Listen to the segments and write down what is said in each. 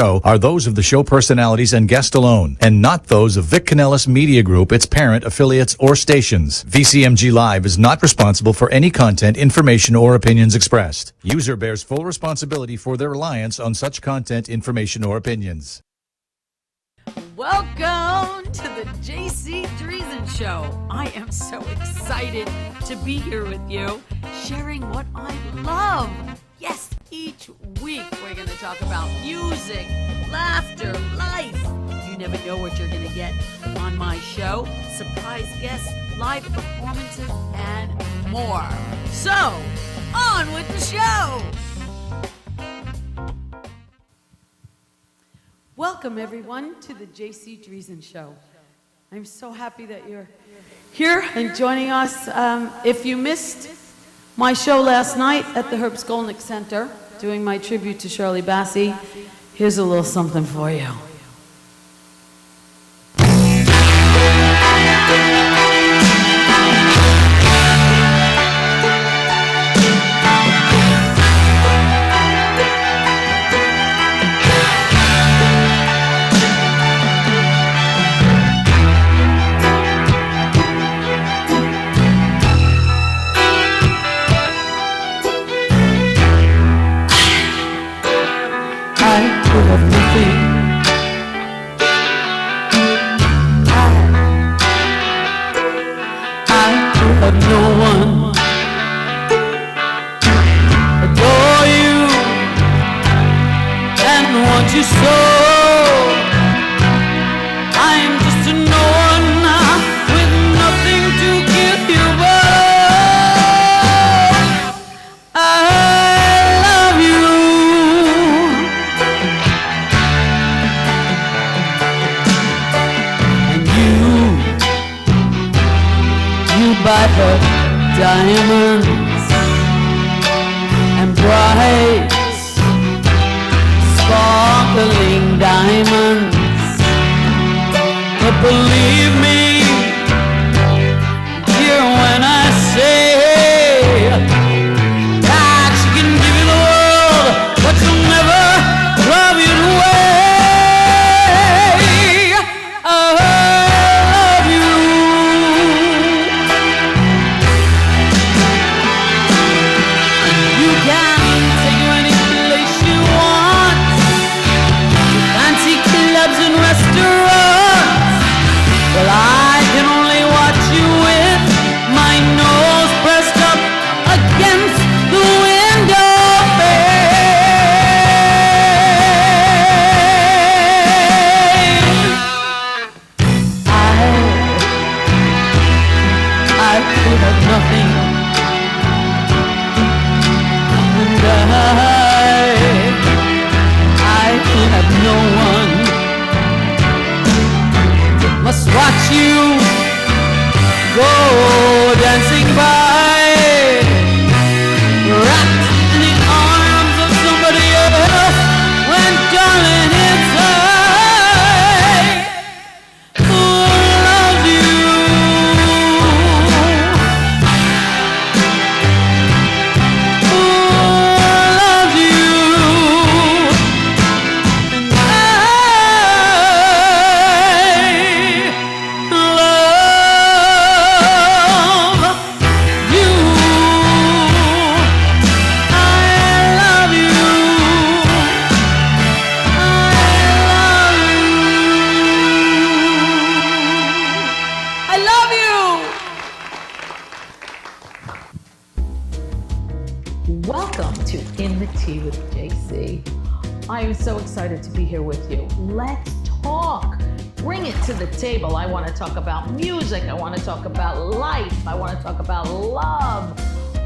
show are those of the show personalities and guest alone, and not those of Vic Canellis Media Group, its parent, affiliates, or stations. VCMG Live is not responsible for any content, information, or opinions expressed. User bears full responsibility for their reliance on such content, information, or opinions. Welcome to the JayCee Driesen Show. I am so excited to be here with you, sharing what I love. Yes, each week we're going to talk about music, laughter, life. You never know what you're going to get on my show. Surprise guests, live performances, and more. So, on with the show. Welcome, everyone, to the JayCee Driesen Show. I'm so happy that you're here and joining us. If you missed my show last night at the Herb Skolnick Center, doing my tribute to Shirley Bassey, here's a little something for you. Diamonds and bright, sparkling diamonds. But believe me, dear, when I say that she can give you the world, but she'll never love you the way I love you. Well, I can only watch you with my nose pressed up against the window pane. I could have nothing, and I could have no one. Must watch you go dancing by, wrapped in the arms of somebody else, when darling it's I who loves you. Who loves you. And Welcome to In the Tea with JayCee. I am so excited to be here with you. Let's talk. Bring it to the table. I want to talk about music. I want to talk about life. I want to talk about love.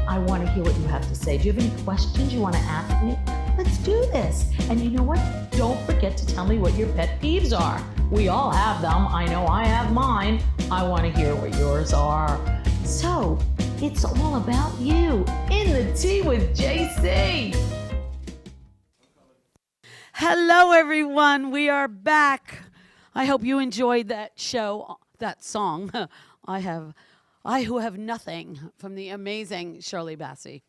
I want to hear what you have to say. Do you have any questions you want to ask me? Let's do this. And you know what? Don't forget to tell me what your pet peeves are. We all have them. I know I have mine. I want to hear what yours are. So, it's all about you. In the Tea with JayCee. Hello, everyone. We are back. I hope you enjoyed that show, that song. I Who Have Nothing, from the amazing Shirley Bassey.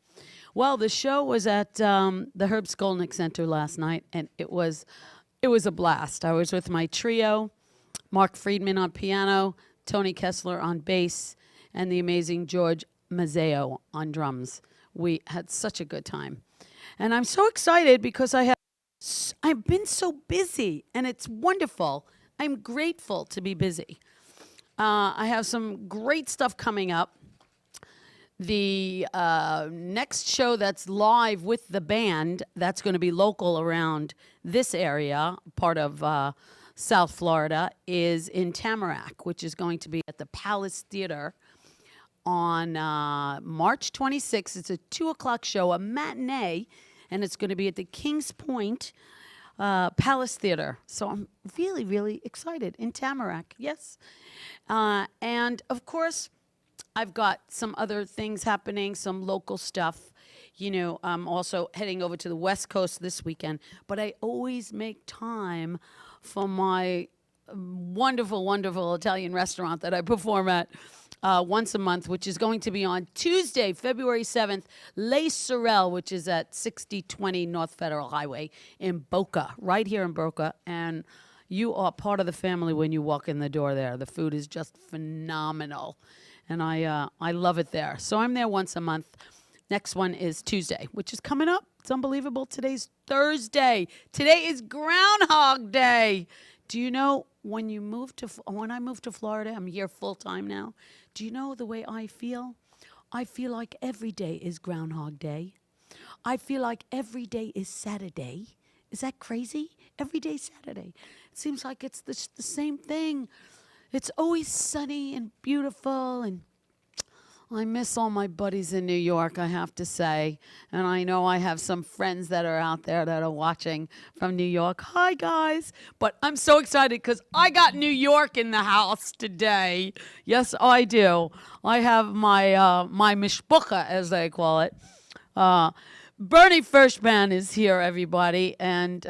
Well, the show was at the Herb Skolnick Center last night, and it was It was a blast. I was with my trio, Mark Friedman on piano, Tony Kessler on bass, and the amazing George Mazzeo on drums. We had such a good time. And I'm so excited because I've been so busy, and it's wonderful. I'm grateful to be busy. I have some great stuff coming up. The next show that's live with the band, that's going to be local around this area, part of South Florida, is in Tamarack, which is going to be at the Palace Theater on March 26th. It's a 2 o'clock show, a matinee, and it's going to be at the Kings Point Palace Theater. So I'm really, really excited in Tamarack, yes. And of course, I've got some other things happening, some local stuff. You know, I'm also heading over to the West Coast this weekend, but I always make time for my wonderful, wonderful Italian restaurant that I perform at once a month, which is going to be on Tuesday, February 7th, Les Sorel, which is at 6020 North Federal Highway in Boca, right here in Boca. And you are part of the family when you walk in the door there. The food is just phenomenal. And I love it there. So I'm there once a month. Next one is Tuesday, which is coming up. It's unbelievable. Today's Thursday. Today is Groundhog Day. Do you know when I moved to Florida, I'm here full time now. Do you know the way I feel? I feel like every day is Groundhog Day. I feel like every day is Saturday. Is that crazy? Every day Saturday. It seems like it's the same thing. It's always sunny and beautiful, and I miss all my buddies in New York, I have to say. And I know I have some friends that are out there that are watching from New York. Hi, guys. But I'm so excited because I got New York in the house today. Yes, I do. I have my mishpucha, as they call it. Bernie Furshpan is here, everybody. And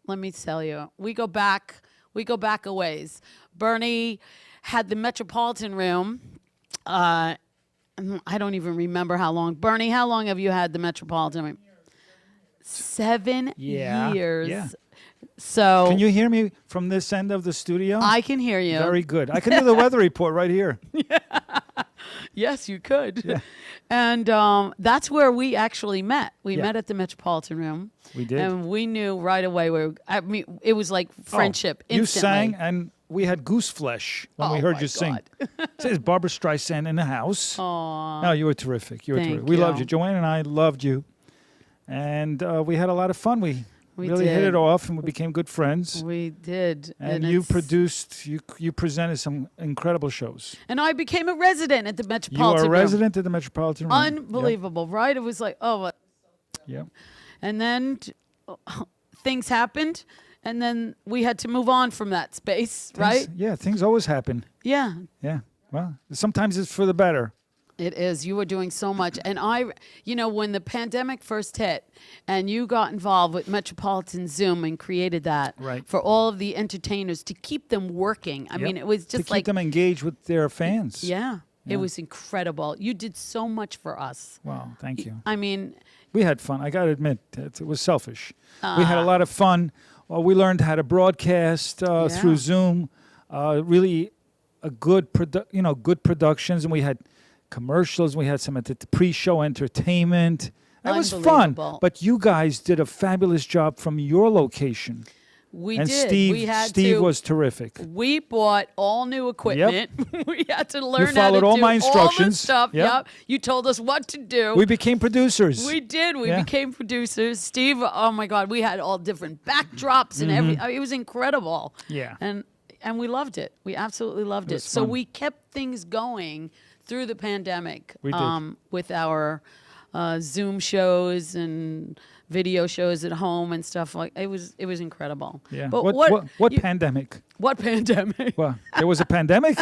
let me tell you, we go back a ways. Bernie had the Metropolitan Room. I don't even remember how long. Bernie, how long have you had the Metropolitan Room? 7 years. Yeah. So Can you hear me from this end of the studio? I can hear you. Very good. I can do the weather report right here. Yes, you could. Yeah. And that's where we actually met. We met at the Metropolitan Room. We did. And we knew right away it was like friendship instantly. You sang, and we had goose flesh when we heard you sing. It says Barbara Streisand in the house. Aww. No, you were terrific. You were terrific. Thank We you. loved you. Joanne and I loved you. And we had a lot of fun. We really hit did. it off, and we became good friends. We did. And you produced, you presented some incredible shows. And I became a resident at the You Metropolitan are a Room. resident at the Metropolitan Room. Unbelievable, right? It was like, Yep. and then things happened, and then we had to move on from that space, right? Yeah, things always happen. Yeah, Yeah. Well, sometimes it's for the better. it is. You were doing so much. And when the pandemic first hit and you got involved with Metropolitan Zoom and created that Right. for all of the entertainers to keep them working. I mean, it was just to keep them engaged with their fans. yeah, it was incredible. You did so much for us. Wow, thank you. I mean, We had fun. I got to admit, it was selfish. We had a lot of fun. We learned how to broadcast through Zoom. Really, a good productions, and we had commercials. We had some at the pre-show entertainment. It was fun. Unbelievable. But you guys did a fabulous job from your location. we And did. Steve, We had Steve to. was terrific. We bought all new equipment. We had to learn how to followed all do my all the instructions. stuff. Yep. Yep. You told us what to do. We became producers. We did. We Yeah. became producers. Steve, oh my God, we had all different backdrops and everything. It was incredible. Yeah. And we loved it. We absolutely loved it. was So fun. we kept things going through the pandemic. We did. With our Zoom shows and video shows at home and stuff like it was incredible. Yeah. But What pandemic? what pandemic? Well, there was a pandemic?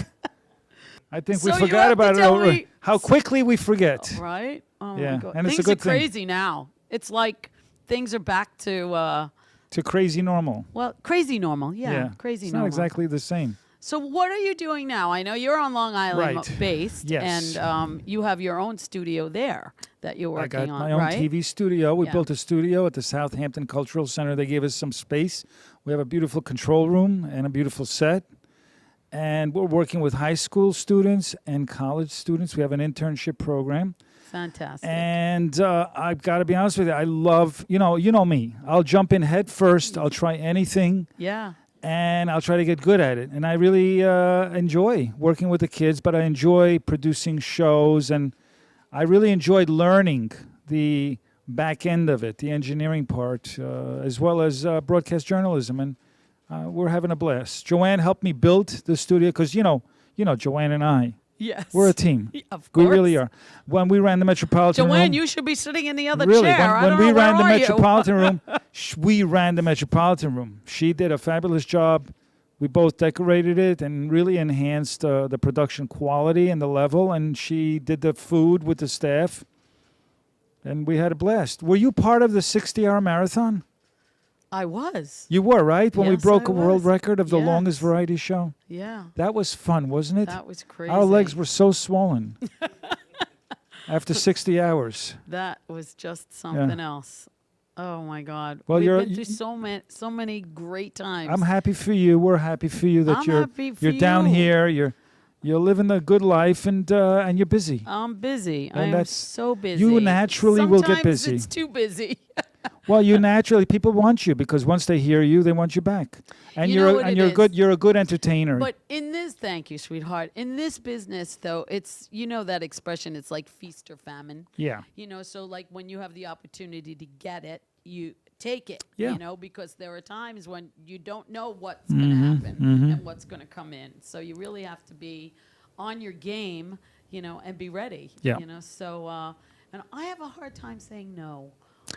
I think we So you forgot have to about it. tell me- How quickly we forget. Right? Oh Yeah, my God. and it's a Things good are thing. crazy now. It's like things are back to To crazy normal. crazy normal. Yeah, crazy It's normal. not exactly the same. So what are you doing now? I know you're on Long Island Right. based, Yes. and you have your own studio there that you're I working got on, my own right? TV studio. We Yeah. built a studio at the Southampton Cultural Center. They gave us some space. We have a beautiful control room and a beautiful set. And we're working with high school students and college students. We have an internship program. Fantastic. And I've got to be honest with you, I love, you know me. I'll jump in head first. I'll try anything. Yeah. And I'll try to get good at it. And I really enjoy working with the kids, but I enjoy producing shows. And I really enjoyed learning the back end of it, the engineering part, as well as broadcast journalism. And we're having a blast. Joanne helped me build the studio because, you know, Joanne and I, Yes. we're a team. Of We course. really are. When we ran the Metropolitan Joanne, Room, you should be sitting in the other really, chair. I when don't we know, ran the where are you? Metropolitan Room, we ran the Metropolitan Room. She did a fabulous job. We both decorated it and really enhanced the production quality and the level. And she did the food with the staff. And we had a blast. Were you part of the 60-hour marathon? I was. You were, right? When we Yes, broke I a world was. record of the Yes. longest variety show? Yeah. That was fun, wasn't it? That was crazy. Our legs were so swollen after 60 hours. That was just something else. Oh my God. Well, We've you're- been through so many great times. I'm happy for you. We're happy for you that I'm you're happy for you're down you. here. You're living a good life and you're busy. I'm busy. And I am that's- so busy. you naturally will get Sometimes busy. It's too busy. Well, you naturally people want you because once they hear you, they want you back. And You know what it you're is? good. You're a good entertainer. But in this, thank you, sweetheart. In this business, though, it's, you know that expression, it's like feast or famine. yeah. You know, so like when you have the opportunity to get it, you take it. Yeah. You know, because there are times when you don't know what's going to happen and what's going to come in. So you really have to be on your game, you know, and be ready. Yeah. You know, so and I have a hard time saying no.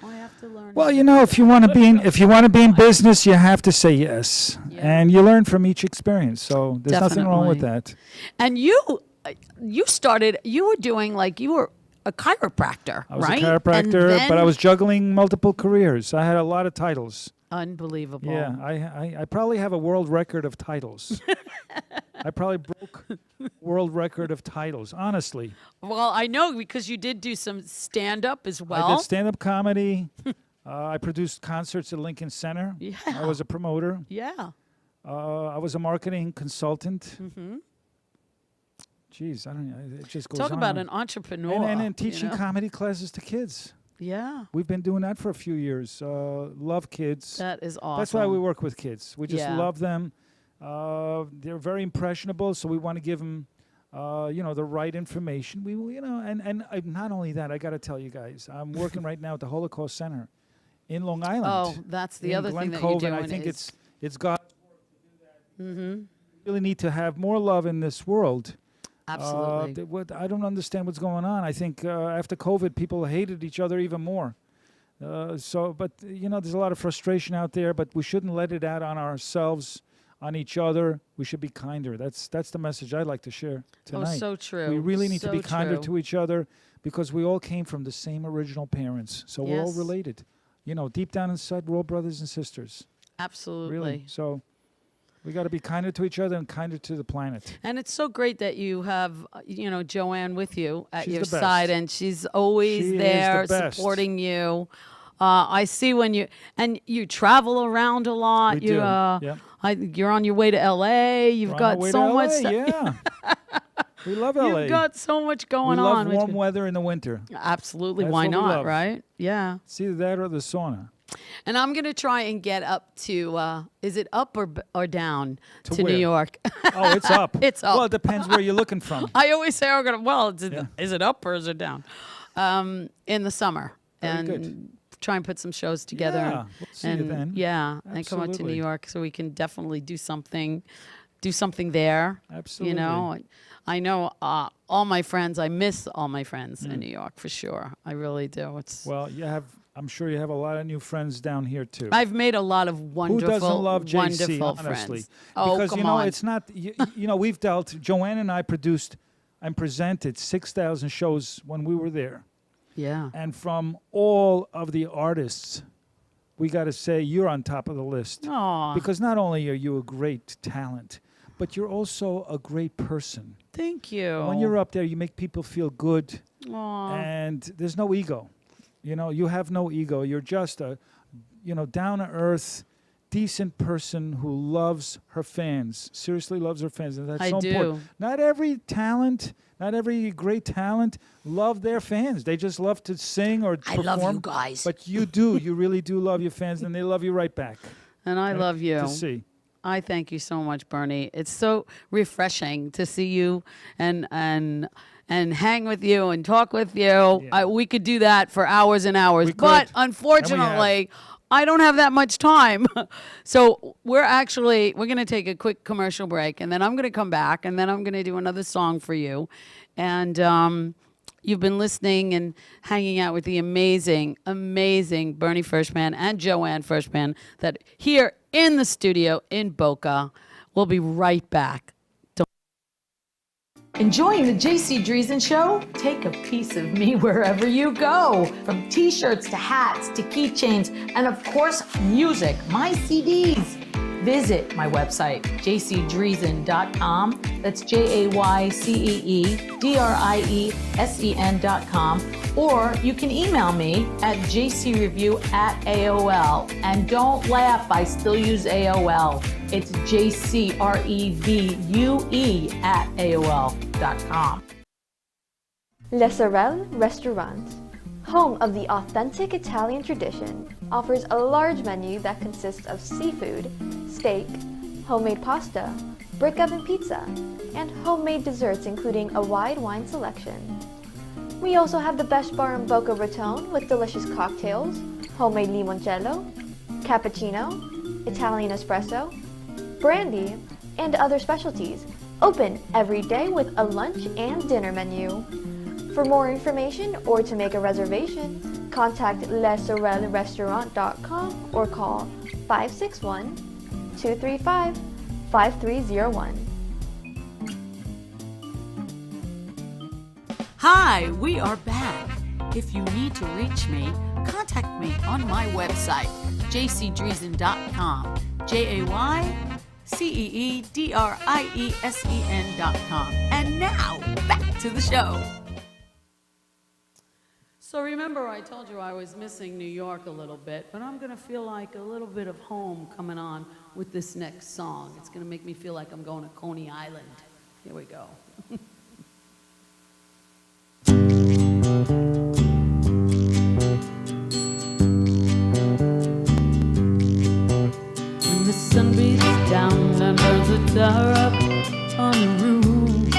I have to learn. Well, how you to know, do if you want to be in business, you have to say yes, Yeah. and you learn from each experience. So there's nothing wrong with Definitely. that. And you were doing like you were a chiropractor, I was right? a chiropractor, And but I then- was juggling multiple careers. I had a lot of titles. unbelievable. Yeah, I probably have a world record of titles. I probably broke world record of titles, honestly. Well, I know because you did do some stand up as well. I did stand-up comedy. I produced concerts at Lincoln Center. Yeah. I was a promoter. Yeah. I was a marketing consultant. Mm-hmm. Jeez, I don't know. It just goes Talk on. about an entrepreneur. And then you teaching know? comedy classes to kids. Yeah. We've been doing that for a few years. Love kids. That is awesome. That's why we work with kids. We just Yeah. love them. They're very impressionable, so we want to give them, the right information. We, not only that, I got to tell you guys, I'm working right now at the Holocaust Center in Long Island. Oh, that's the in other Glen thing that Cove, you're doing. and I think is, it's God's work to do that. Mm-hmm. We really need to have more love in this world. absolutely. I don't understand what's going on. I think after COVID, people hated each other even more. There's a lot of frustration out there, but we shouldn't let it out on ourselves, on each other. We should be kinder. That's the message I'd like to share tonight. Oh, so true. We really need to be So kinder true. to each other because we all came from the same original parents. So we're all Yes. related. Deep down inside, we're all brothers and sisters. Absolutely. Really. So we got to be kinder to each other and kinder to the planet. And it's so great that you have, Joanne with you at She's your the best. side, and she's always She is the there best. supporting you. I see when you travel around a lot. We you, do. Yep. You're on your way to LA. You've We're on got our way so to much. LA, yeah. We love LA. You've got so much going we love on. with warm you. weather in the winter. Absolutely. That's Why what we not? love. Right? Yeah. It's either that or the sauna. And I'm gonna try and get up to. Is it up or down To New where? York? Oh, it's up. It's up. Well, it depends where you're looking from. I always say, Yeah. is it up or is it down? In the summer. Very and good. try and put some shows together. Yeah, and, we'll see you then. Yeah, and come up to New Absolutely. York so we can definitely do something there. Absolutely. You know, I know all my friends. I miss all my friends in New York for sure. I really do. It's. Well, I'm sure you have a lot of new friends down here too. I've made a lot of wonderful, Who doesn't love JayCee, wonderful honestly? friends. Oh, Because come on. it's not. We've dealt. Joanne and I produced and presented 6,000 shows when we were there, Yeah. and from all of the artists, we got to say you're on top of the list. Aw. Because not only are you a great talent, but you're also a great person. Thank you. When you're up there, you make people feel good, Aw. and there's no ego. You have no ego. You're just a, down to earth, decent person who loves her fans. Seriously loves her fans, and that's I so do. important. Not every great talent love their fans. They just love to sing or I perform. love you guys. But you do. You really do love your fans, and they love you right back. And I love you. To see. I thank you so much, Bernie. It's so refreshing to see you and hang with you and talk with you. Yeah. We could do that for hours and hours. We But could. unfortunately, I don't have that much time. So we're going to take a quick commercial break, and then I'm going to come back, and then I'm going to do another song for you. And you've been listening and hanging out with the amazing, amazing Bernie Furshpan and Joanne Furshpan that here in the studio in Boca. We'll be right back. Enjoying the JayCee Driesen Show? Take a piece of me wherever you go. From t-shirts to hats to keychains and of course music, my CDs. Visit my website, jayceedriesen.com. That's JayCeedriesen.com. Or you can email me at jcreview@AOL. And don't laugh, I still use AOL. It's jcrevue@AOL.com. Le Sorel Restaurant, home of the authentic Italian tradition, offers a large menu that consists of seafood, steak, homemade pasta, brick oven pizza, and homemade desserts including a wide wine selection. We also have the best bar in Boca Raton with delicious cocktails, homemade limoncello, cappuccino, Italian espresso, brandy, and other specialties, open every day with a lunch and dinner menu. For more information or to make a reservation, contact lesorelrestaurant.com or call 561-235-5301. Hi, we are back. If you need to reach me, contact me on my website, jcdriesen.com. JayCeedriesen.com. And now, back to the show. So remember, I told you I was missing New York a little bit, but I'm going to feel like a little bit of home coming on with this next song. It's going to make me feel like I'm going to Coney Island. Here we go. When the sun beats down and burns the tar up on the roof,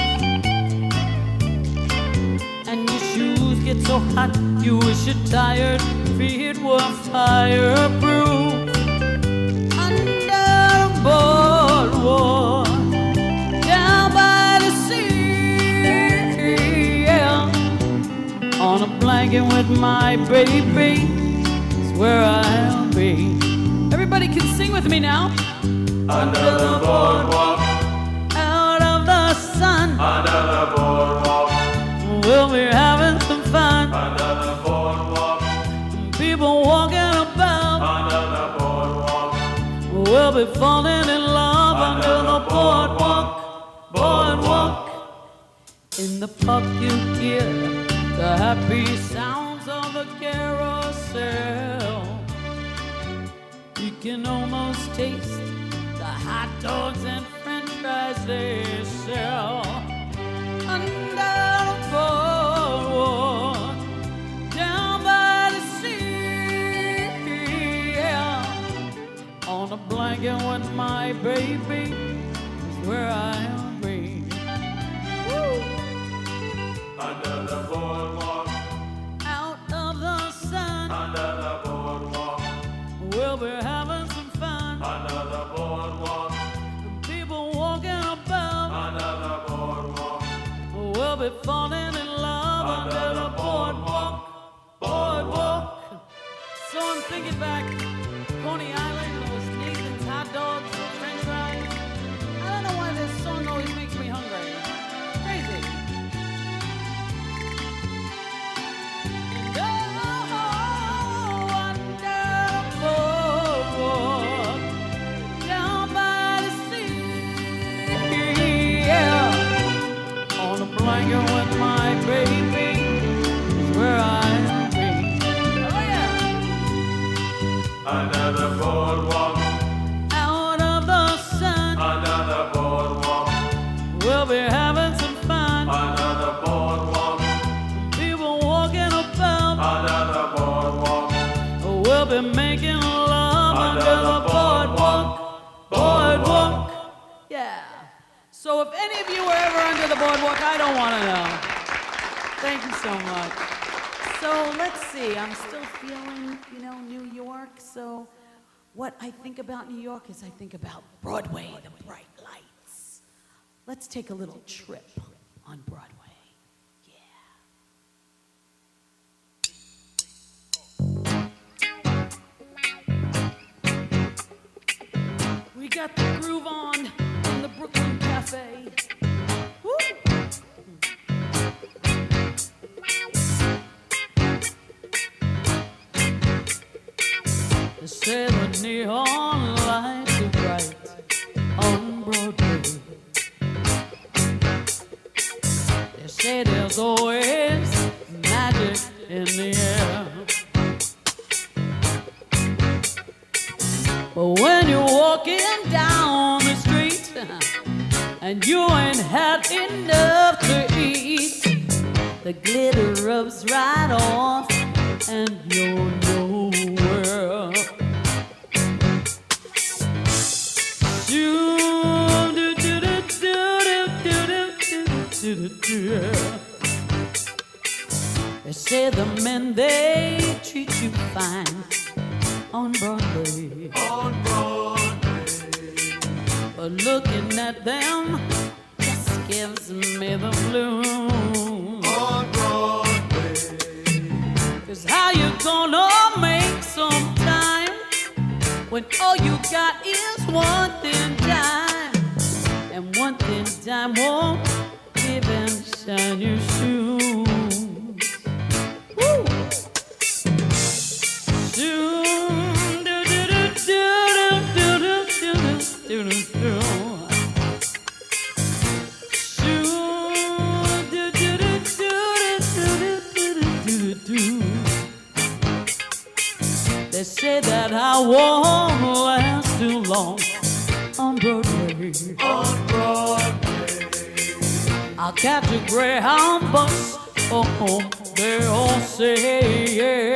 and your shoes get so hot you wish your tired feet were fireproof. Under the boardwalk, down by the sea, yeah. On a blanket with my baby is where I'll be. Everybody can sing with me now. Under the boardwalk, Out of the sun, under the boardwalk, we'll be having some fun. under the boardwalk, People walking about, under the boardwalk, we'll be falling in love under the boardwalk, boardwalk. In the park you hear the happy sounds of the carousel. You can almost taste the hot dogs and french fries they sell. Under the boardwalk, down by the sea, yeah. On a blanket with my baby is where I'll be. Woo! under the boardwalk, Out of the sun, under the boardwalk, we'll be having some fun. under the boardwalk, People walking about, under the boardwalk, we'll be falling in love under the boardwalk, boardwalk. So I'm thinking back, Coney Island, those Nathan's hot dogs, those french fries. I don't know why this song always makes me hungry. Crazy. And under the boardwalk, down by the sea, under the boardwalk, out of the sun. under the boardwalk, We'll be having some fun. under the boardwalk, People walking about. under the boardwalk, We'll be making love under the boardwalk. Boardwalk. Yeah. So if any of you were ever under the boardwalk, I don't want to know. Thank you so much. So let's see. I'm still feeling, New York. So what I think about New York is I think about Broadway, the bright lights. Let's take a little trip on Broadway. We got the groove on in the Brooklyn Cafe. Woo! They say the neon lights are bright on Broadway. They say there's always magic in the air. But when you're walking down the street and you ain't had enough to eat, the glitter rubs right off and you're nowhere. They say the men, they treat you fine on Broadway. on Broadway, But looking at them just gives me the blues. on Broadway, 'Cause how you gonna make some time when all you got is one thin dime? And one thin dime won't even shine your shoes. Woo! They say that I won't last too long on Broadway. on Broadway, I'll catch a Greyhound bus. Oh, they all say yeah.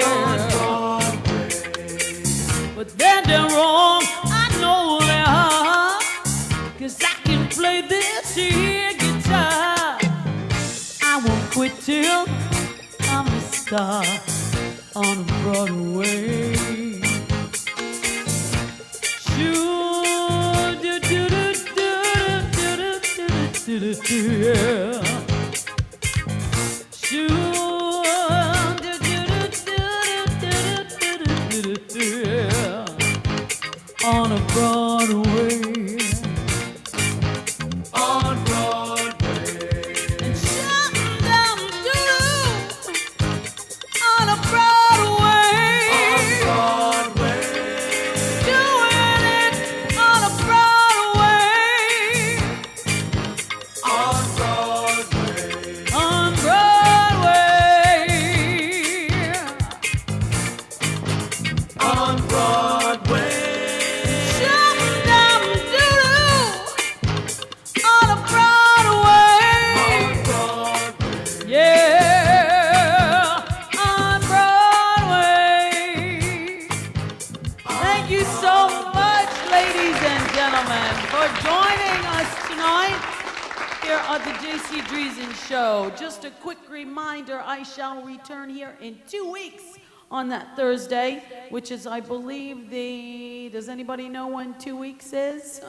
Broadway, But then they're wrong, I know they are. 'Cause I can play this here guitar. I won't quit till I'm a star on Broadway. Shoo, do, do, do, do, do, do, do, do, do, yeah. Shoo, do, do, do, do, do, do, do, do, yeah. On a Broadway. on Broadway, And shut down, doo-doo, on a Broadway. on Broadway, Doing it on a Broadway. on Broadway, On Broadway. on Broadway, Shut down, doo-doo, on a Broadway. on Broadway, Yeah, on Broadway. Thank you so much, ladies and gentlemen, for joining us tonight here at the JayCee Driesen Show. Just a quick reminder, I shall return here in 2 weeks on that Thursday, which is, I believe, does anybody know when 2 weeks is?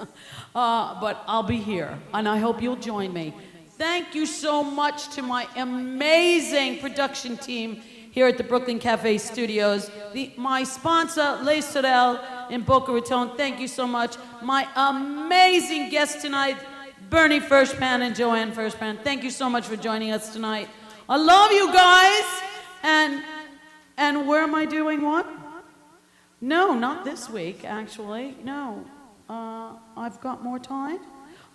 But I'll be here, and I hope you'll join me. Thank you so much to my amazing production team here at the Brooklyn Cafe Studios. My sponsor, Les Sorel in Boca Raton, thank you so much. My amazing guests tonight, Bernie Furshpan and Joanne Furshpan, thank you so much for joining us tonight. I love you guys. And where am I doing what? No, not this week, actually. No. I've got more time.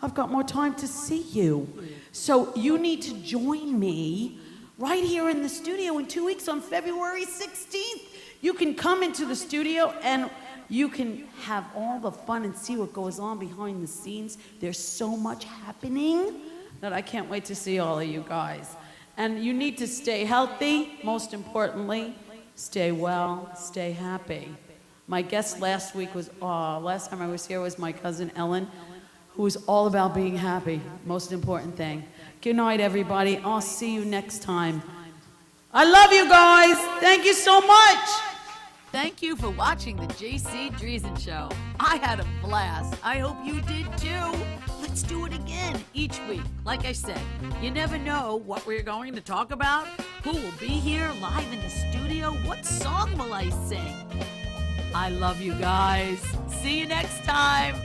I've got more time to see you. So you need to join me right here in the studio in 2 weeks on February 16th. You can come into the studio and you can have all the fun and see what goes on behind the scenes. There's so much happening that I can't wait to see all of you guys. And you need to stay healthy, most importantly. Stay well, stay happy. My guest last time I was here was my cousin Ellen, who is all about being happy, most important thing. Good night, everybody. I'll see you next time. I love you guys. Thank you so much. Thank you for watching the JayCee Driesen Show. I had a blast. I hope you did too. Let's do it again each week. Like I said, you never know what we're going to talk about, who will be here live in the studio, what song will I sing. I love you guys. See you next time.